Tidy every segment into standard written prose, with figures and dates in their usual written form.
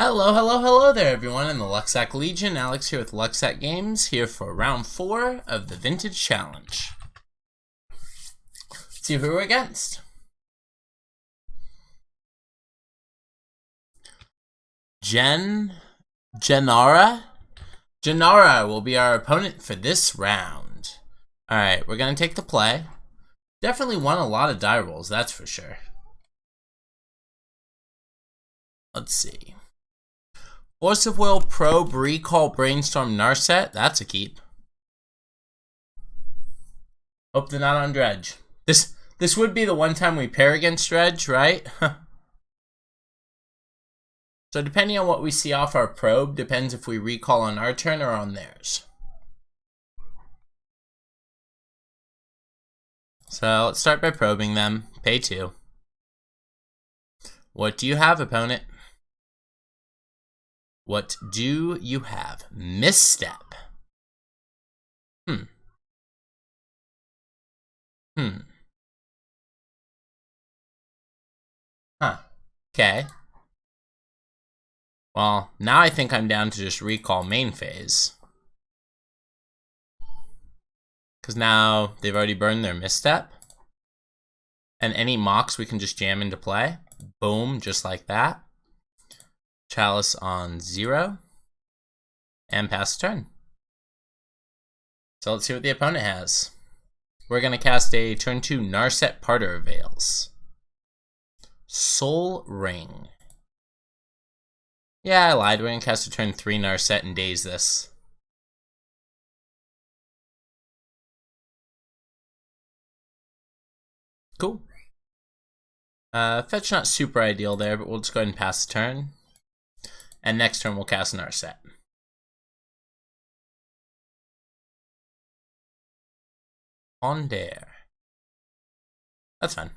Hello, hello, hello there, everyone, in the Lucksack Legion. Alex here with Lucksack Games, here for round 4 of the Vintage Challenge. Let's see who we're against. Janara will be our opponent for this round. Alright, we're going to take the play. Definitely won a lot of die rolls, that's for sure. Let's see. Force of Will, Probe, Recall, Brainstorm, Narset. That's a keep. Hope they're not on Dredge. This would be the one time we pair against Dredge, right? So depending on what we see off our Probe, depends if we recall on our turn or on theirs. So let's start by probing them. Pay 2. What do you have, opponent? What do you have? Misstep. Huh. Okay. Well, now I think I'm down to just recall main phase. Because now they've already burned their misstep. And any mocks we can just jam into play. Boom, just like that. Chalice on 0. And pass turn. So let's see what the opponent has. We're going to cast a turn 2 Narset Parter Veils. Soul Ring. Yeah, I lied. We're going to cast a turn 3 Narset and daze this. Cool. Fetch not super ideal there, but we'll just go ahead and pass the turn. And next turn we'll cast Narset. On dare. That's fine.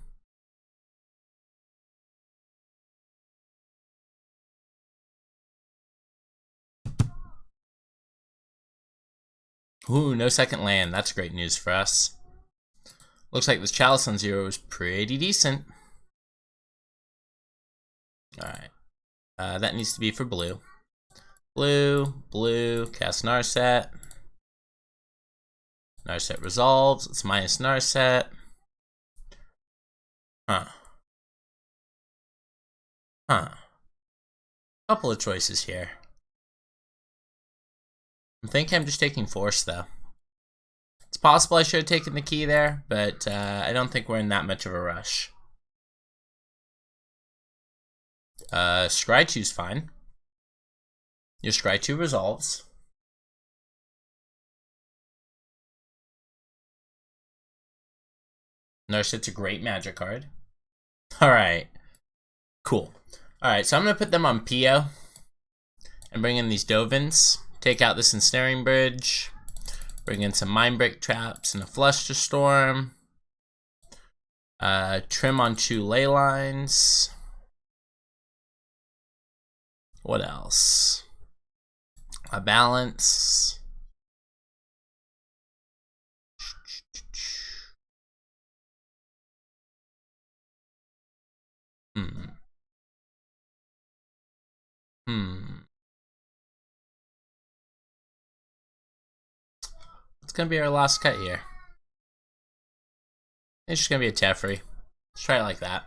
Ooh, no second land. That's great news for us. Looks like this Chalice on 0 is pretty decent. Alright. That needs to be for blue. Blue, cast Narset. Narset resolves. It's minus Narset. Couple of choices here. I think I'm just taking Force, though. It's possible I should have taken the key there, but I don't think we're in that much of a rush. Scry 2's fine. Your Scry 2 resolves. Narset's a great magic card. Alright. Cool. Alright, so I'm going to put them on PO. And bring in these Dovins. Take out this Ensnaring Bridge. Bring in some Mindbreak Traps and a Fluster Storm. Trim on 2 Ley Lines. What else? A Balance. It's gonna be our last cut here. It's just gonna be a Teferi. Let's try it like that.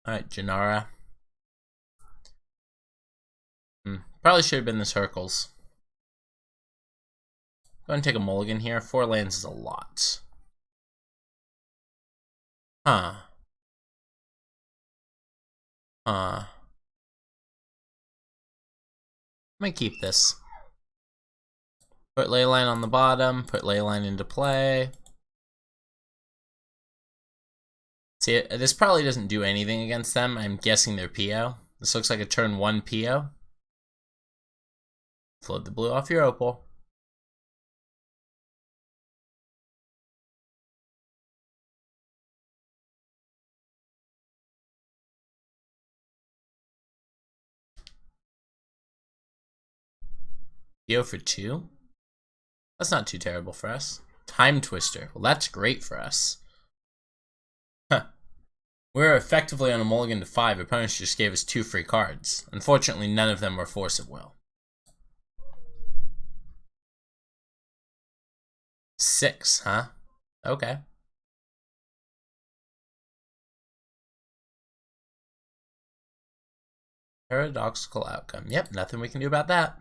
Alright, Janara. Probably should have been the circles. Go ahead and take a mulligan here. 4 lands is a lot. I'm gonna keep this. Put Leyline on the bottom, put Leyline into play. See, this probably doesn't do anything against them. I'm guessing they're PO. This looks like a turn 1 PO. Float the blue off your Opal. PO for 2? That's not too terrible for us. Time Twister. Well, that's great for us. Huh. We're effectively on a mulligan to 5. Opponents just gave us 2 free cards. Unfortunately, none of them were Force of Will. 6, huh? Okay. Paradoxical outcome. Yep, nothing we can do about that.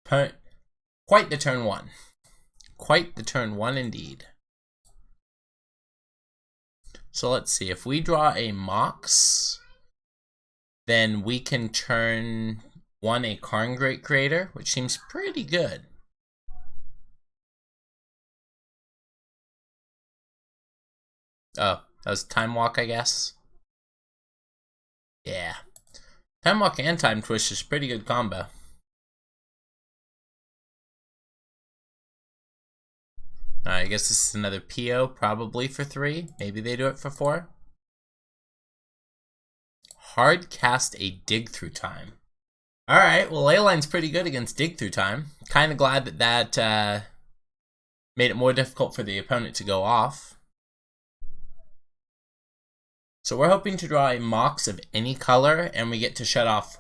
Quite the turn 1. Quite the turn 1 indeed. So let's see. If we draw a Mox, then we can turn 1 a Karn Great Creator, which seems pretty good. Oh, that was Time Walk, I guess. Yeah. Time Walk and Time Twist is a pretty good combo. Alright, I guess this is another PO, probably for 3. Maybe they do it for 4. Hard cast a Dig Through Time. Alright, well, Leyline's pretty good against Dig Through Time. Kind of glad that made it more difficult for the opponent to go off. So we're hoping to draw a Mox of any color, and we get to shut off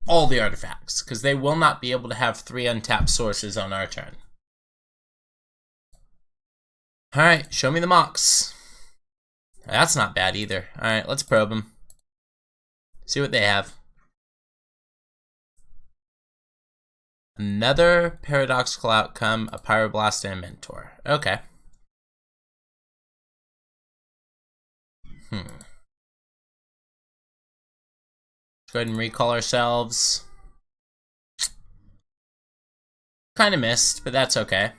all the artifacts, because they will not be able to have 3 untapped sources on our turn. Alright, show me the Mox. That's not bad either. Alright, let's probe them. See what they have. Another paradoxical outcome, a Pyroblast and a Mentor. Okay. Let's go ahead and recall ourselves. Kind of missed, but that's okay.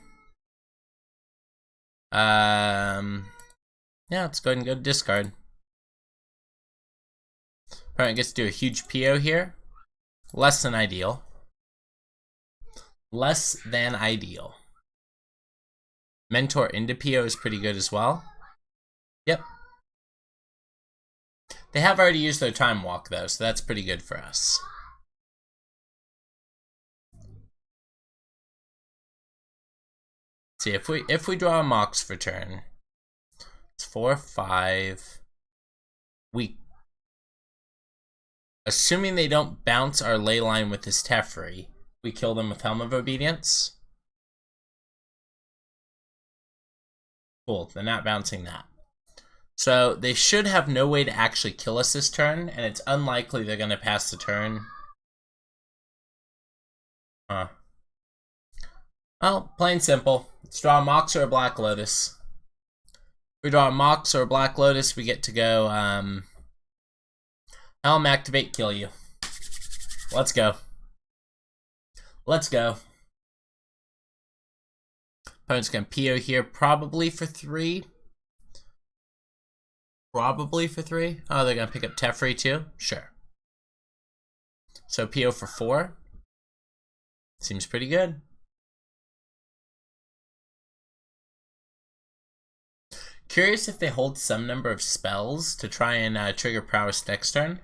Yeah, let's go ahead and go to discard. Opponent gets to do a huge PO here. Less than ideal. Less than ideal. Mentor into PO is pretty good as well. Yep. They have already used their Time Walk though, so that's pretty good for us. See, if we draw a Mox for turn, it's 4, 5. Assuming they don't bounce our Leyline with this Teferi, we kill them with Helm of Obedience. Cool, they're not bouncing that. So they should have no way to actually kill us this turn, and it's unlikely they're going to pass the turn. Huh. Well, plain simple. Let's draw a Mox or a Black Lotus. If we draw a Mox or a Black Lotus, we get to go, Helm, activate, kill you. Let's go. Let's go. Opponent's going to PO here, probably for 3. Probably for 3. Oh, they're going to pick up Teferi too? Sure. So PO for 4. Seems pretty good. Curious if they hold some number of spells to try and trigger Prowess next turn.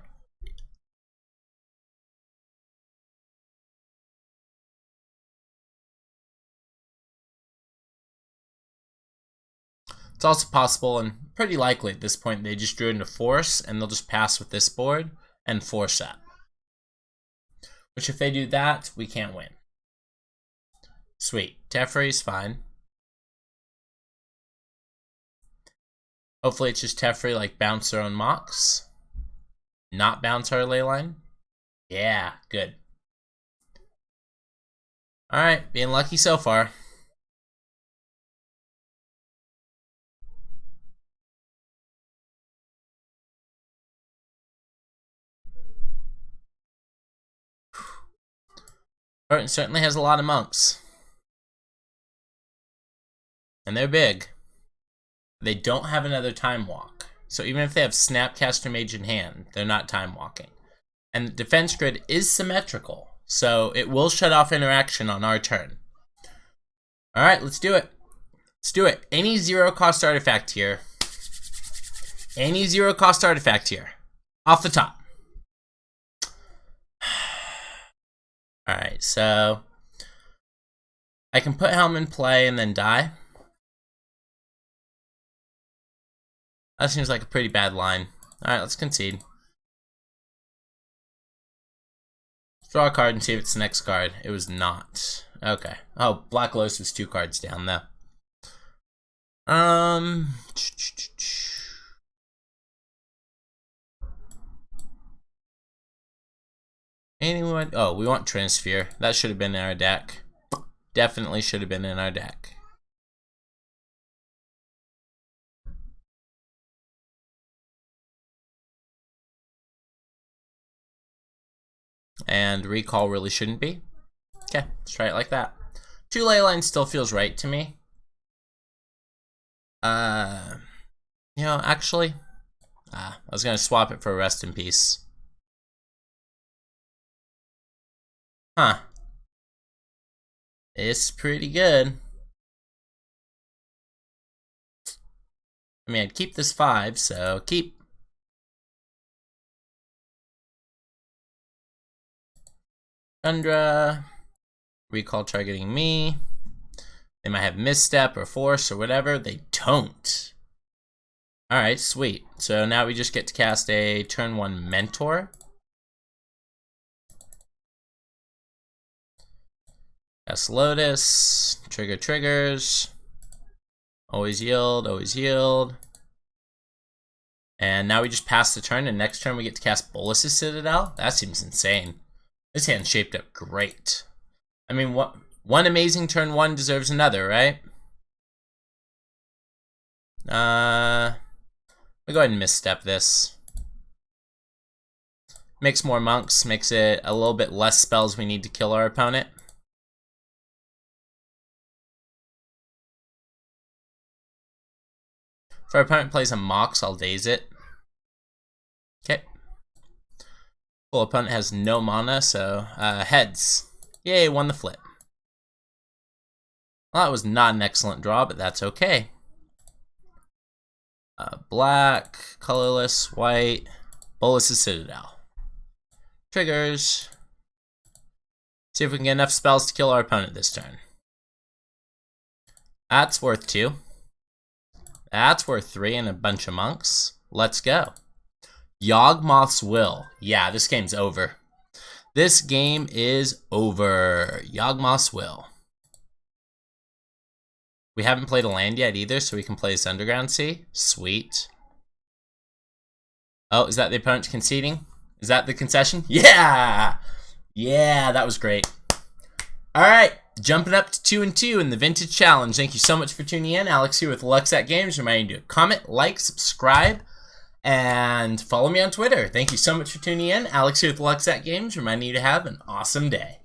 It's also possible and pretty likely at this point they just drew into Force and they'll just pass with this board and Force up. Which if they do that, we can't win. Sweet. Teferi's fine. Hopefully it's just Teferi like bounce their own Mox. Not bounce our Leyline. Yeah, good. Alright, being lucky so far. Burton certainly has a lot of monks. And they're big. They don't have another Time Walk. So even if they have Snapcaster Mage in hand, they're not Time Walking. And the defense grid is symmetrical. So it will shut off interaction on our turn. Alright, let's do it. Let's do it. Any 0-cost artifact here. Any 0-cost artifact here. Off the top. Alright, so I can put Helm in play and then die. That seems like a pretty bad line. Alright, let's concede. Draw a card and see if it's the next card. It was not. Okay. Oh, Black Lotus was 2 cards down, though. Anyone? Oh, we want Transfer. That should have been in our deck. Definitely should have been in our deck. And Recall really shouldn't be. Okay, let's try it like that. 2 Leyline still feels right to me. You know, actually, I was gonna swap it for a Rest in Peace. Huh. It's pretty good. I mean, I'd keep this 5, so keep. Tundra. Recall targeting me. They might have Misstep or Force or whatever. They don't. Alright, sweet. So now we just get to cast a turn 1 Mentor. Cast Lotus. Trigger triggers. Always yield, always yield. And now we just pass the turn, and next turn we get to cast Bolus's Citadel? That seems insane. This hand's shaped up great. I mean, one amazing turn 1 deserves another, right? We'll go ahead and misstep this. Makes more monks, makes it a little bit less spells we need to kill our opponent. If our opponent plays a Mox, I'll daze it. Okay. Well, opponent has no mana, so heads. Yay, won the flip. Well, that was not an excellent draw, but that's okay. Black, colorless, white, Bolus's Citadel. Triggers. See if we can get enough spells to kill our opponent this turn. That's worth 2. That's worth 3 and a bunch of monks. Let's go. Yawgmoth's Will. Yeah, this game's over. This game is over. Yawgmoth's Will. We haven't played a land yet either, so we can play this Underground Sea. Sweet. Oh, is that the opponent conceding? Is that the concession? Yeah! Yeah, that was great. Alright, jumping up to 2-2 in the Vintage Challenge. Thank you so much for tuning in. Alex here with Lucksack Games, reminding you to comment, like, subscribe, and follow me on Twitter. Thank you so much for tuning in. Alex here with Lucksack Games, reminding you to have an awesome day.